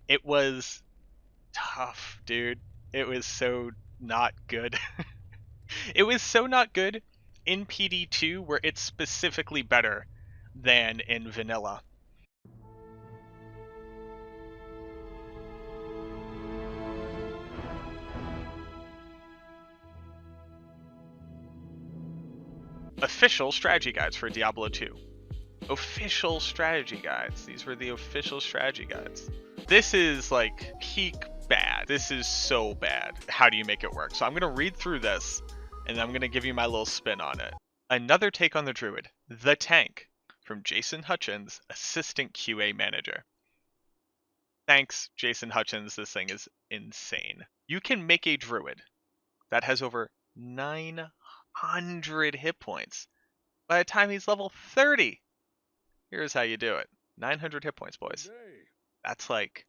It was tough, dude. It was so not good. It was so not good in PD2 where it's specifically better than in vanilla. Official strategy guides for Diablo 2. Official strategy guides. These were the official strategy guides. This is like peak bad. This is so bad. How do you make it work? So I'm going to read through this and I'm going to give you my little spin on it. Another take on the Druid, the tank, from Jason Hutchins, Assistant QA Manager. Thanks, Jason Hutchins. This thing is insane. You can make a Druid that has over 900 hit points by the time he's level 30. Here's how you do it. 900 hit points, boys. That's like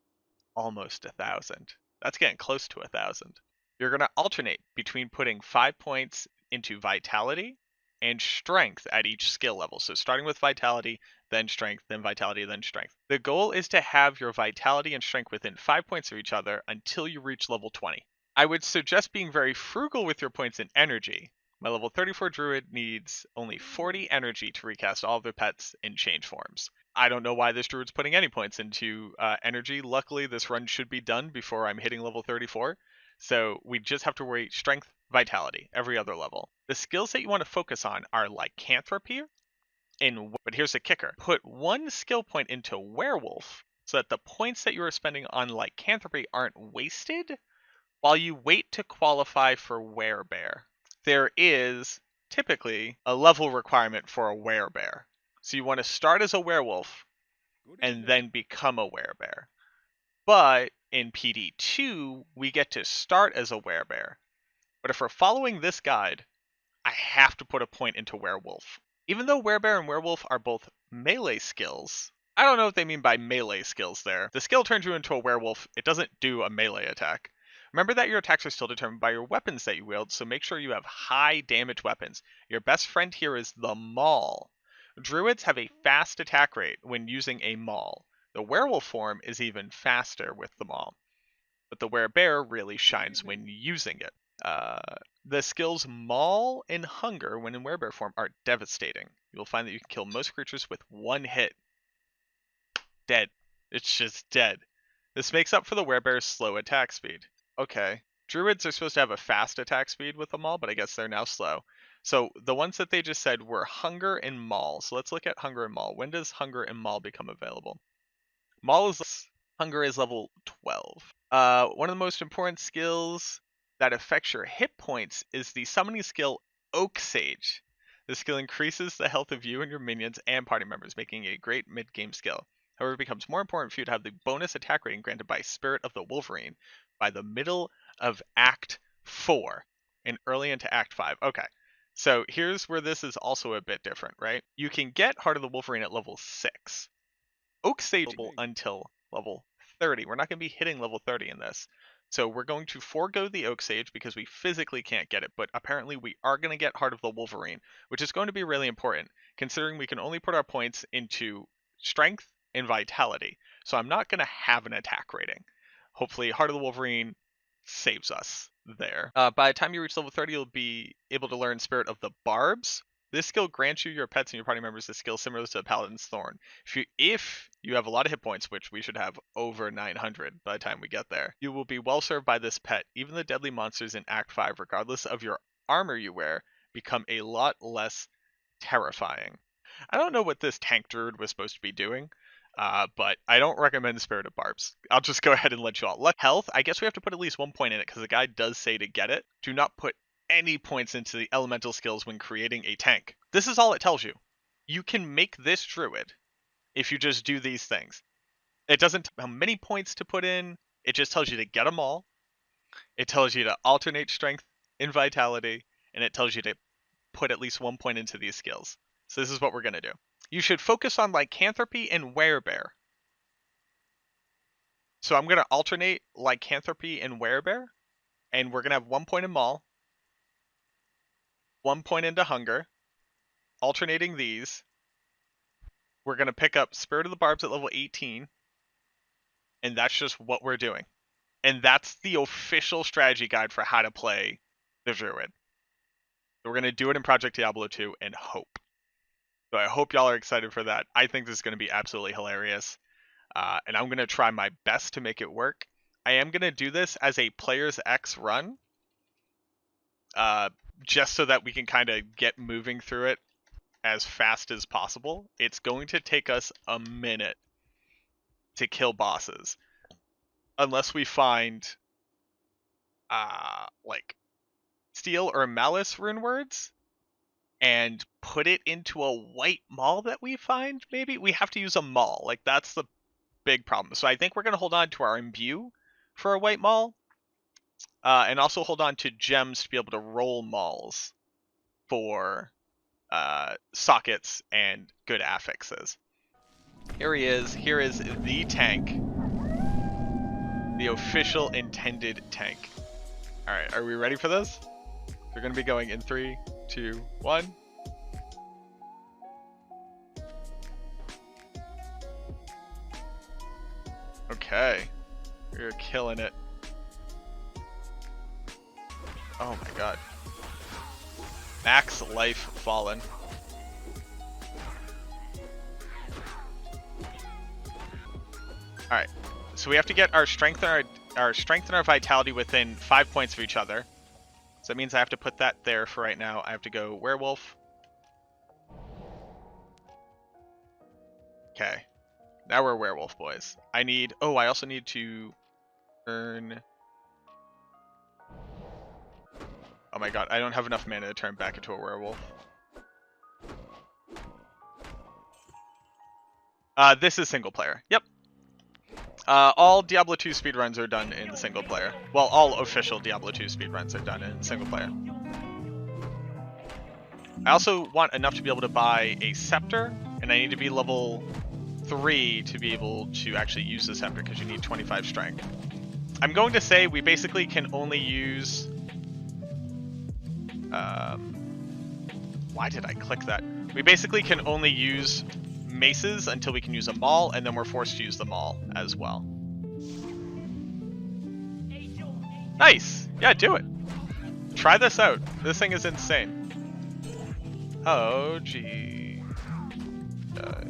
almost 1,000. That's getting close to 1,000. You're going to alternate between putting 5 points into Vitality and Strength at each skill level. So starting with Vitality, then Strength, then Vitality, then Strength. The goal is to have your Vitality and Strength within 5 points of each other until you reach level 20. I would suggest being very frugal with your points in energy. My level 34 Druid needs only 40 energy to recast all of their pets in change forms. I don't know why this Druid's putting any points into energy. Luckily, this run should be done before I'm hitting level 34. So we just have to worry Strength, Vitality, every other level. The skills that you want to focus on are Lycanthropy, but here's the kicker. Put 1 skill point into Werewolf so that the points that you are spending on Lycanthropy aren't wasted while you wait to qualify for Werebear. There is typically a level requirement for a Werebear. So you want to start as a werewolf and then become a werebear. But in PD2, we get to start as a werebear. But if we're following this guide, I have to put a point into werewolf. Even though werebear and werewolf are both melee skills, I don't know what they mean by melee skills there. The skill turns you into a werewolf. It doesn't do a melee attack. Remember that your attacks are still determined by your weapons that you wield, so make sure you have high damage weapons. Your best friend here is the Maul. Druids have a fast attack rate when using a Maul. The werewolf form is even faster with the Maul, but the werebear really shines when using it. The skills Maul and Hunger when in werebear form are devastating. You'll find that you can kill most creatures with 1 hit. Dead. It's just dead. This makes up for the werebear's slow attack speed. Okay. Druids are supposed to have a fast attack speed with the Maul, but I guess they're now slow. So the ones that they just said were Hunger and Maul. So let's look at Hunger and Maul. When does Hunger and Maul become available? Hunger is level 12. One of the most important skills that affects your hit points is the summoning skill Oak Sage. This skill increases the health of you and your minions and party members, making it a great mid-game skill. However, it becomes more important for you to have the bonus attack rating granted by Spirit of the Wolverine by the middle of Act 4 and early into Act 5. Okay, so here's where this is also a bit different, right? You can get Heart of the Wolverine at level 6. Oak Sage until level 30. We're not going to be hitting level 30 in this. So we're going to forego the Oak Sage because we physically can't get it, but apparently we are going to get Heart of the Wolverine, which is going to be really important, considering we can only put our points into Strength and Vitality. So I'm not going to have an attack rating. Hopefully Heart of the Wolverine saves us there. By the time you reach level 30, you'll be able to learn Spirit of the Barbs. This skill grants you, your pets, and your party members a skill similar to Paladin's Thorn. If you have a lot of hit points, which we should have over 900 by the time we get there, you will be well served by this pet. Even the deadly monsters in Act 5, regardless of your armor you wear, become a lot less terrifying. I don't know what this tank druid was supposed to be doing, but I don't recommend Spirit of Barbs. I'll just go ahead and let you all. Health, I guess we have to put at least 1 point in it because the guide does say to get it. Do not put any points into the elemental skills when creating a tank. This is all it tells you. You can make this druid if you just do these things. It doesn't tell you how many points to put in. It just tells you to get them all. It tells you to alternate strength and vitality, and it tells you to put at least 1 point into these skills. So this is what we're going to do. You should focus on Lycanthropy and Werebear. So I'm going to alternate Lycanthropy and Werebear, and we're going to have 1 point in Maul, 1 point into Hunger, alternating these. We're going to pick up Spirit of the Barbs at level 18. And that's just what we're doing. And that's the official strategy guide for how to play the Druid. So we're going to do it in Project Diablo 2 and hope. So I hope y'all are excited for that. I think this is going to be absolutely hilarious. And I'm going to try my best to make it work. I am going to do this as a Player's X run. Just so that we can kind of get moving through it as fast as possible. It's going to take us a minute to kill bosses. Unless we find like Steel or Malice rune words and put it into a white maul that we find. Maybe we have to use a maul. Like, that's the big problem. So I think we're going to hold on to our imbue for a white maul, and also hold on to gems to be able to roll mauls for sockets and good affixes. Here he is. Here is the tank, the official intended tank. All right, are we ready for this? We're going to be going in 3, 2, 1. Okay, we're killing it. Oh my god. Max life fallen. Alright, so we have to get our strength and our vitality within 5 points of each other. So that means I have to put that there for right now. I have to go werewolf. Okay. Now we're werewolf, boys. I also need to earn... Oh my god, I don't have enough mana to turn back into a werewolf. This is single player. Yep. All Diablo 2 speedruns are done in single player. Well, all official Diablo 2 speedruns are done in single player. I also want enough to be able to buy a scepter, and I need to be level 3 to be able to actually use the scepter, because you need 25 strength. I'm going to say we basically can only use... why did I click that? We basically can only use maces until we can use a maul, and then we're forced to use the maul as well. Nice! Yeah, do it! Try this out. This thing is insane. Oh, gee. Yeah.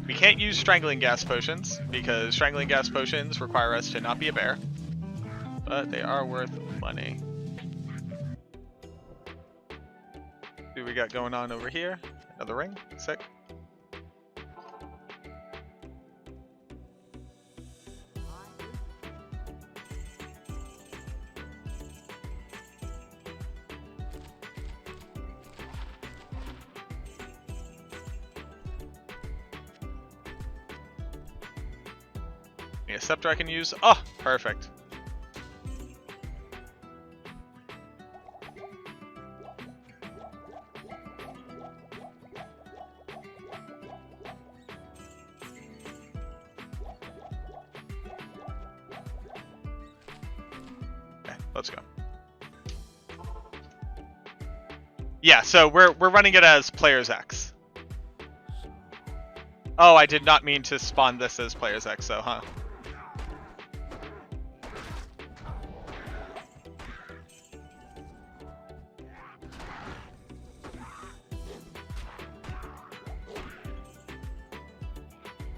We can't use strangling gas potions, because strangling gas potions require us to not be a bear. But they are worth money. See what we got going on over here. Another ring. Sick. Need a scepter I can use. Oh, perfect. Let's go. Yeah, so we're running it as Player's X. Oh, I did not mean to spawn this as Player's X, though, huh?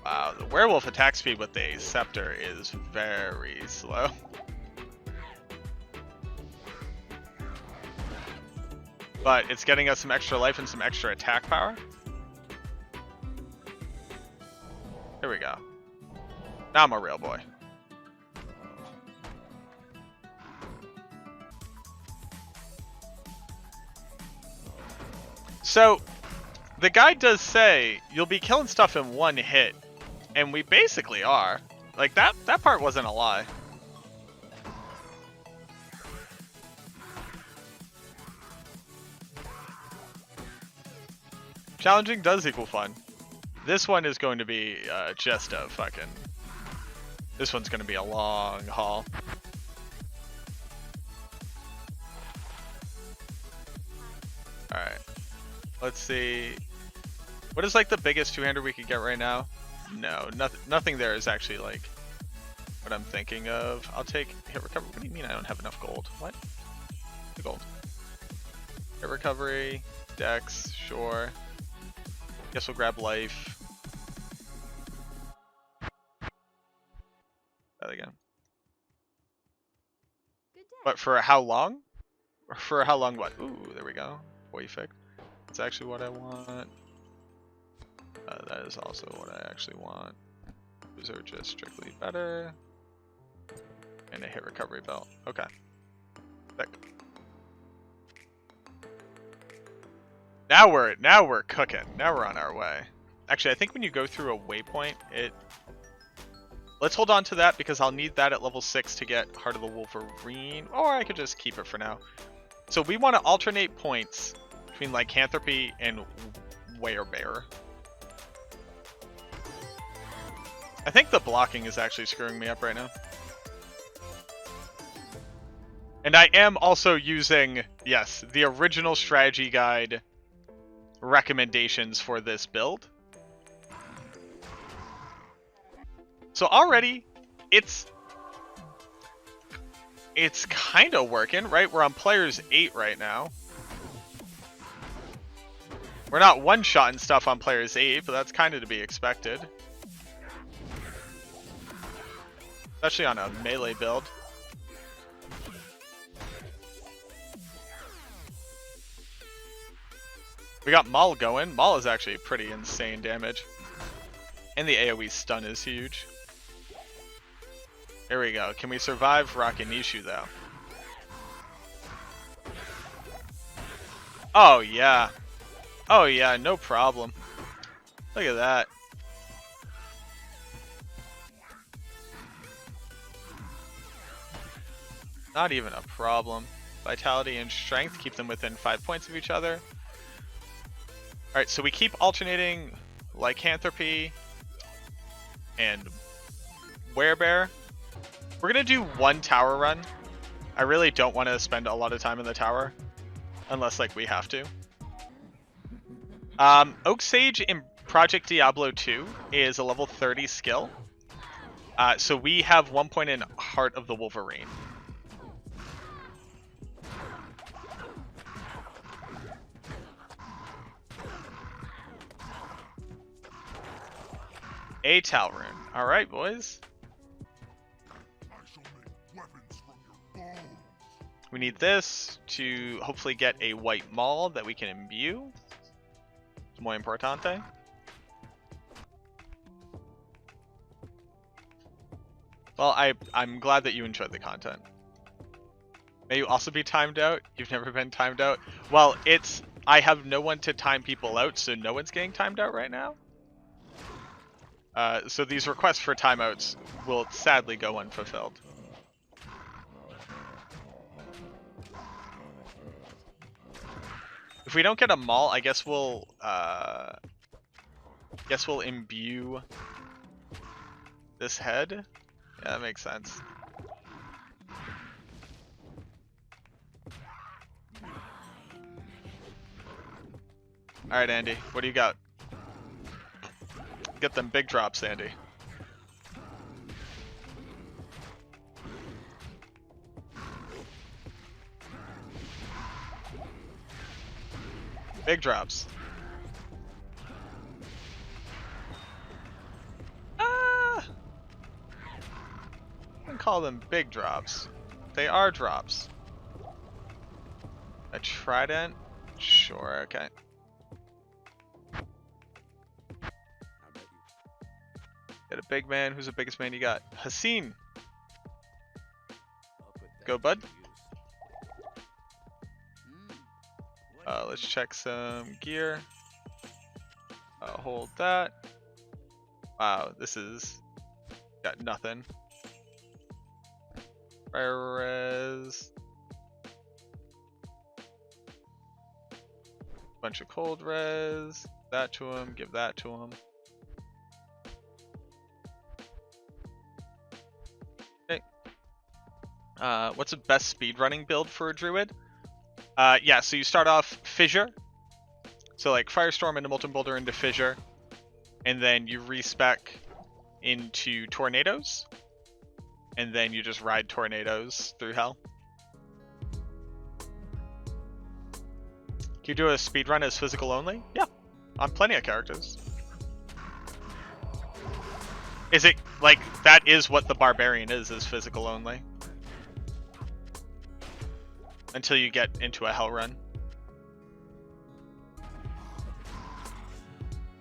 Wow, the werewolf attack speed with a scepter is very slow. But it's getting us some extra life and some extra attack power. Here we go. Now I'm a real boy. So, the guide does say you'll be killing stuff in one hit, and we basically are. Like, that part wasn't a lie. Challenging does equal fun. This one is going to be just a fucking... This one's going to be a long haul. Alright. Let's see. What is like the biggest two-hander we could get right now? No, nothing there is actually like what I'm thinking of. I'll take hit recovery. What do you mean I don't have enough gold? What? The gold. Hit recovery, dex, sure. Guess we'll grab life. That again. But for how long? Or for how long what? Ooh, there we go. Perfect. That's actually what I want. That is also what I actually want. Those are just strictly better. And a hit recovery belt. Okay. Sick. Now we're cooking. Now we're on our way. Actually, I think when you go through a waypoint, let's hold on to that because I'll need that at level 6 to get Heart of the Wolverine. Or I could just keep it for now. So we want to alternate points between Lycanthropy and Werebear. I think the blocking is actually screwing me up right now. And I am also using, yes, the original strategy guide recommendations for this build. So already, it's kind of working, right? We're on players 8 right now. We're not one-shotting stuff on players 8, but that's kind of to be expected. Especially on a melee build. We got Maul going. Maul is actually pretty insane damage. And the AoE stun is huge. Here we go. Can we survive Rakanishu though? Oh yeah. Oh yeah, no problem. Look at that. Not even a problem. Vitality and strength keep them within 5 points of each other. Alright, so we keep alternating Lycanthropy and Werebear. We're going to do one tower run. I really don't want to spend a lot of time in the tower. Unless we have to. Oak Sage in Project Diablo 2 is a level 30 skill. So we have 1 point in Heart of the Wolverine. A Talrune. Alright, boys. We need this to hopefully get a white maul that we can imbue. It's muy importante. Well, I'm glad that you enjoyed the content. May you also be timed out. You've never been timed out. Well, I have no one to time people out, so no one's getting timed out right now. So these requests for timeouts will sadly go unfulfilled. If we don't get a maul, I guess we'll imbue this head. Yeah, that makes sense. Alright, Andy, what do you got? Get them big drops, Andy. Big drops. I wouldn't call them big drops. They are drops. A trident? Sure, okay. Get a big man. Who's the biggest man you got? Hassan. Go, bud. Let's check some gear. Hold that. Wow, this is got nothing. Fire res. Bunch of cold res. That to him. Give that to him. Okay. What's the best speedrunning build for a druid? Yeah, so you start off Fissure. So Firestorm into Molten Boulder into Fissure. and then you respec into tornadoes, and then you just ride tornadoes through hell. Can you do a speedrun as physical only? Yeah, on plenty of characters. Is it like that is what the barbarian is physical only? Until you get into a hell run.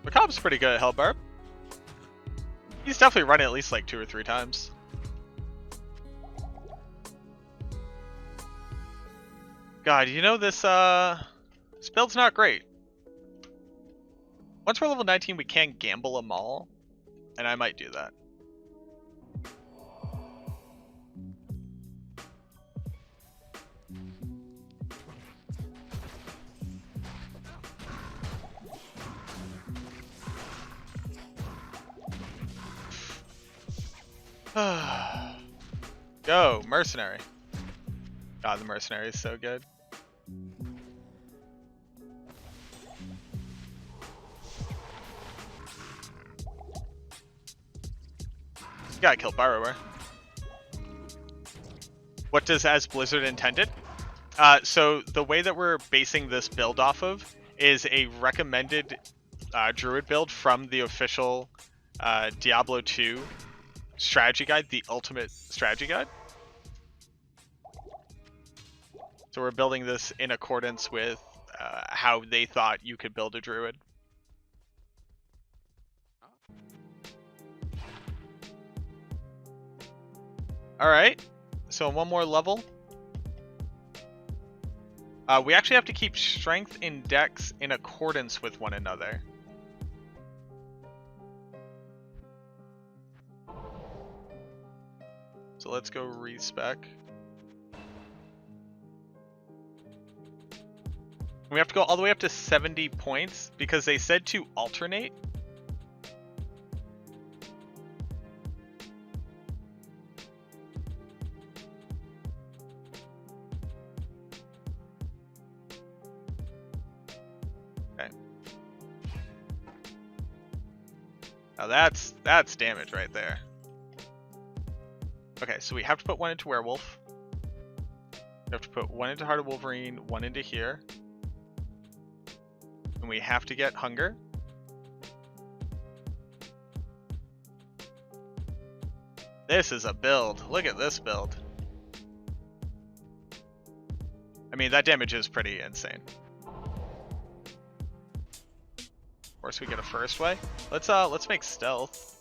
Macabre's pretty good at hell barb. He's definitely run it at least like 2 or 3 times. God, you know this build's not great. Once we're level 19, we can gamble them all, and I might do that. Go, mercenary. God, the mercenary is so good. You gotta kill Borrower. What does as Blizzard intended? So the way that we're basing this build off of is a recommended Druid build from the official Diablo 2 strategy guide, the ultimate strategy guide. So we're building this in accordance with how they thought you could build a Druid. Alright, so one more level. We actually have to keep strength and dex in accordance with one another. So let's go respec. We have to go all the way up to 70 points because they said to alternate. Okay. Now that's damage right there. Okay, so we have to put one into Werewolf. We have to put one into Heart of Wolverine, one into here. And we have to get Hunger. This is a build. Look at this build. I mean, that damage is pretty insane. Of course, we get a first way. Let's make stealth.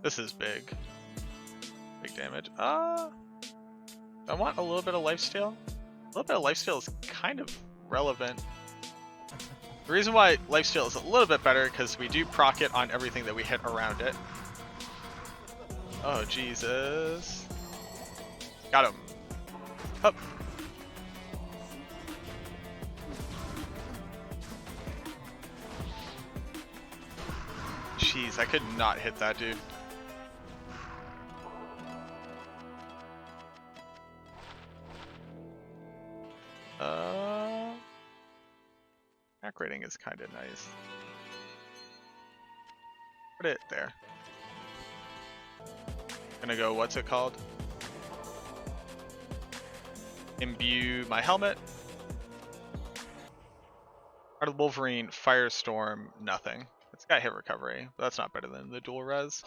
This is big. Big damage. I want a little bit of lifesteal. A little bit of lifesteal is kind of relevant. The reason why lifesteal is a little bit better because we do proc it on everything that we hit around it. Oh, Jesus. Got him. Up. Jeez, I could not hit that dude. Attack rating is kind of nice. Put it there. Gonna go, what's it called? Imbue my helmet. Heart of Wolverine, Firestorm, nothing. It's got hit recovery, but that's not better than the dual res.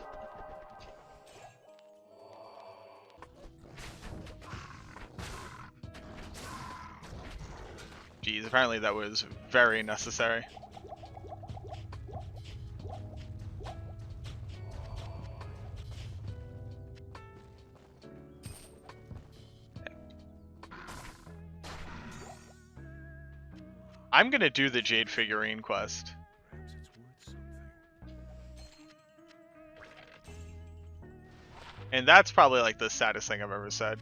Jeez, apparently that was very necessary. I'm gonna do the Jade figurine quest. And that's probably like the saddest thing I've ever said.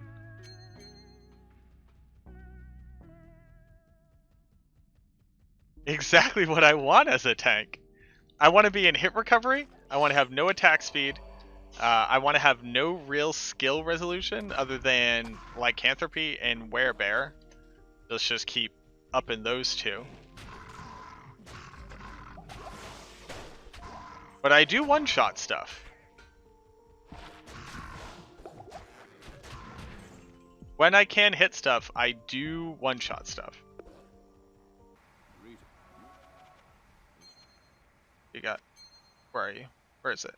Exactly what I want as a tank. I want to be in hit recovery, I want to have no attack speed. I want to have no real skill resolution other than Lycanthropy and Werebear. Let's just keep upping those two. But I do one-shot stuff. When I can hit stuff, I do one-shot stuff. You got... Where are you? Where is it?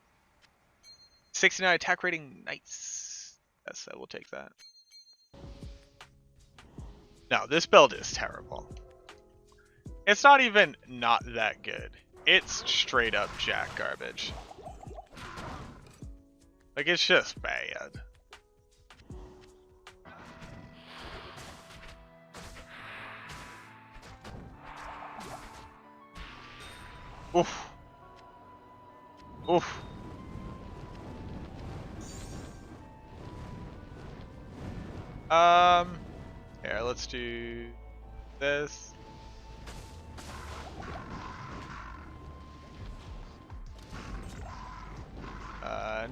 69 attack rating. Nice. Yes, I will take that. Now, this build is terrible. It's not even not that good. It's straight up jack garbage. Like, it's just bad. Oof. Oof. Here, let's do this.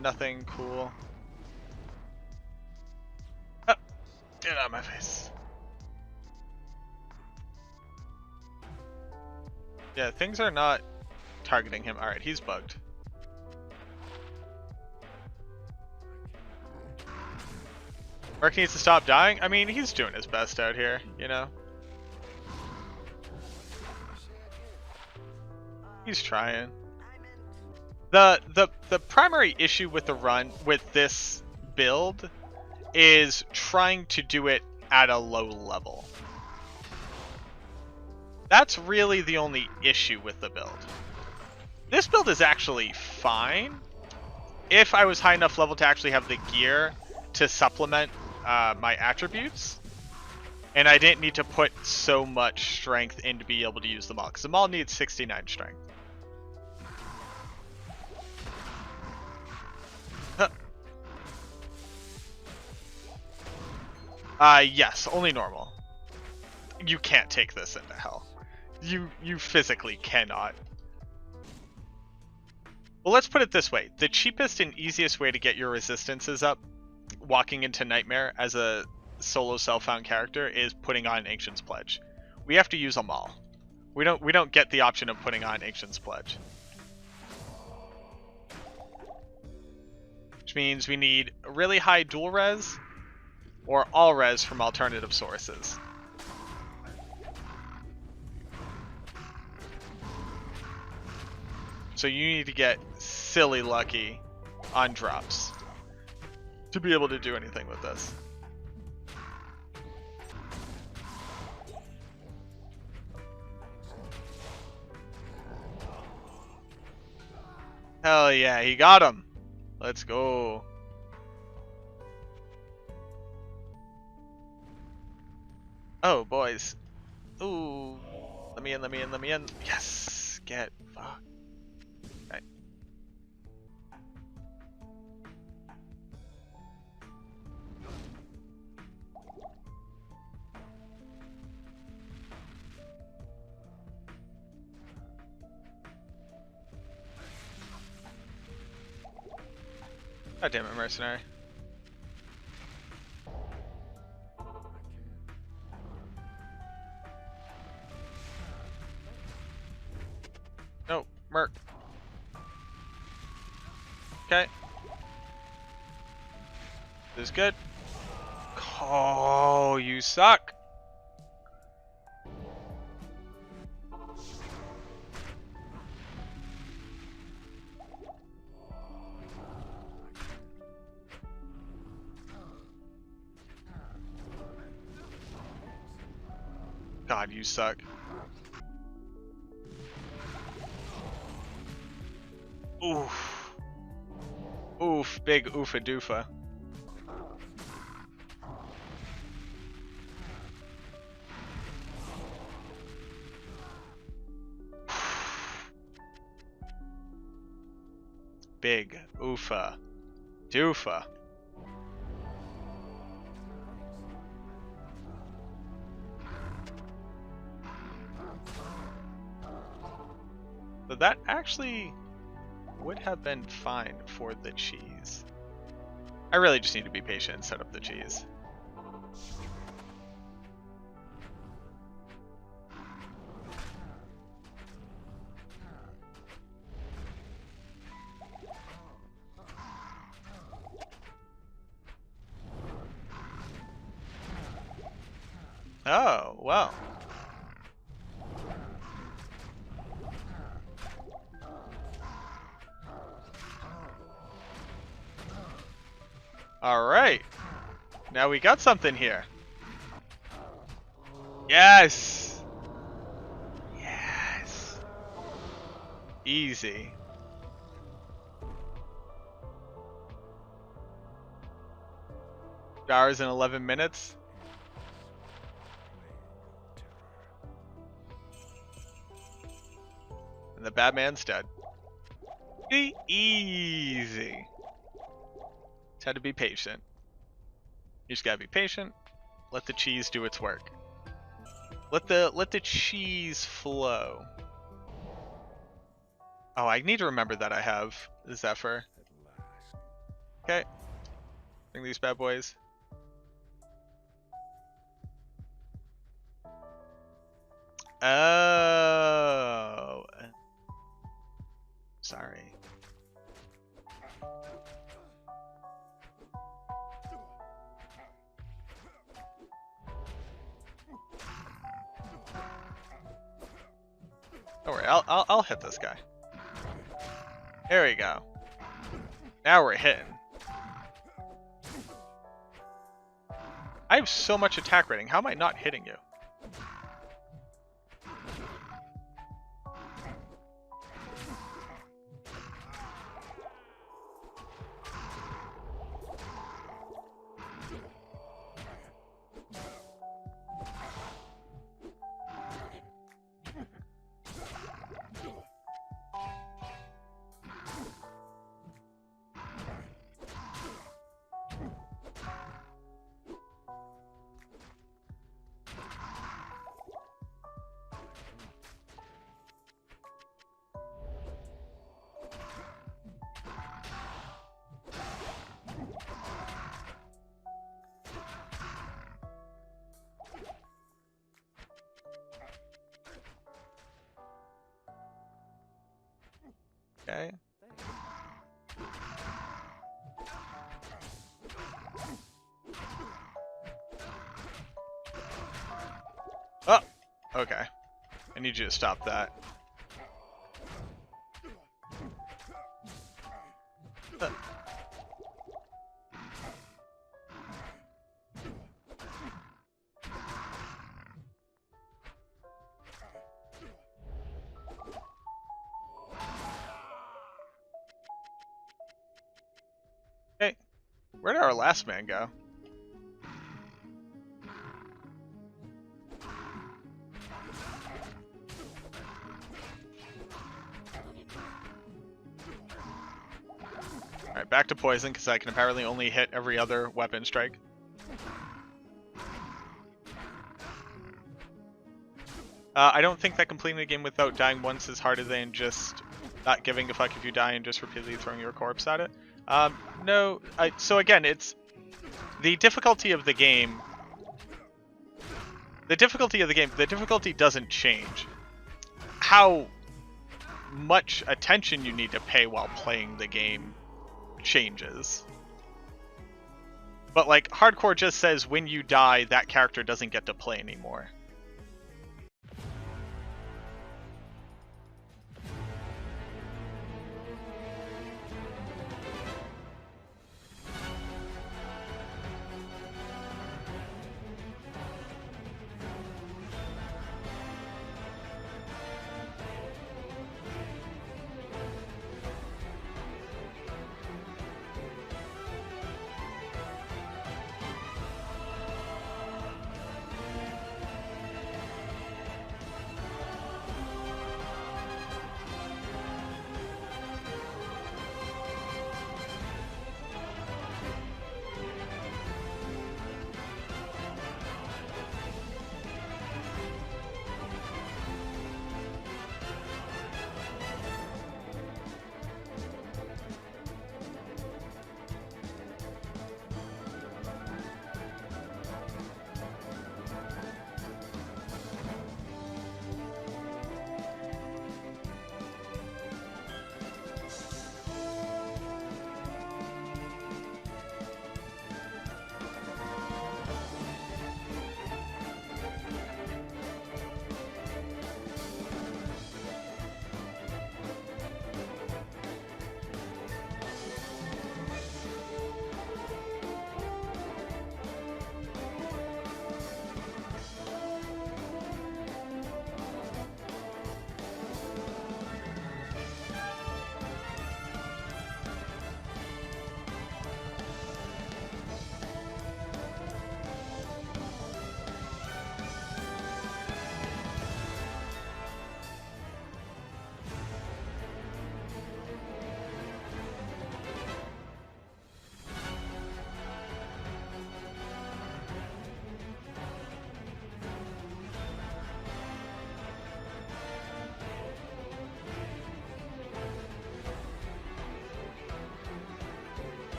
Nothing cool. Oh, get out of my face. Yeah, things are not targeting him. Alright, he's bugged. Merc needs to stop dying. I mean, he's doing his best out here, you know? He's trying. The primary issue with the run with this build is trying to do it at a low level. That's really the only issue with the build. This build is actually fine if I was high enough level to actually have the gear to supplement my attributes, and I didn't need to put so much strength in to be able to use them all, because the Maul needs 69 strength. Yes, only normal. You can't take this into hell. You physically cannot. Well, let's put it this way. The cheapest and easiest way to get your resistances up walking into Nightmare as a solo self-found character is putting on Ancient's Pledge. We have to use them all. We don't get the option of putting on Ancient's Pledge. Which means we need really high dual res or all res from alternative sources. So you need to get silly lucky on drops to be able to do anything with this. Hell yeah, he got him. Let's go. Oh, boys. Ooh. Let me in, let me in, let me in. Yes! Get fucked. Okay. God damn it, mercenary. No, merc. Okay. This is good. Oh, you suck. God, you suck. Oof. Oof, big oofa doofa. Big oofa doofa. So that actually would have been fine for the cheese. I really just need to be patient and set up the cheese. Oh, well. Alright. Now we got something here. Yes! Yes! Easy. Hours and 11 minutes. And the bad man's dead. Easy. Just had to be patient. You just gotta be patient. Let the cheese do its work. Let the cheese flow. Oh, I need to remember that I have Zephyr. Okay. Bring these bad boys. Oh. Sorry. Don't worry, I'll hit this guy. There we go. Now we're hitting. I have so much attack rating. How am I not hitting you? Okay. Oh! Okay. I need you to stop that. Hey, where did our last man go? Alright, back to poison, because I can apparently only hit every other weapon strike. I don't think that completing the game without dying once is harder than just not giving a fuck if you die and just repeatedly throwing your corpse at it. No, so again, it's the difficulty of the game. The difficulty doesn't change. How much attention you need to pay while playing the game changes. But like, hardcore just says when you die, that character doesn't get to play anymore.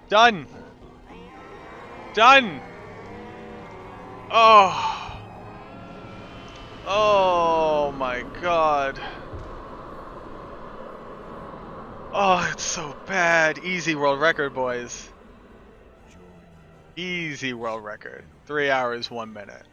Done. Done. Oh. Oh my god. Oh, it's so bad. Easy world record, boys. Easy world record. 3 hours, 1 minute.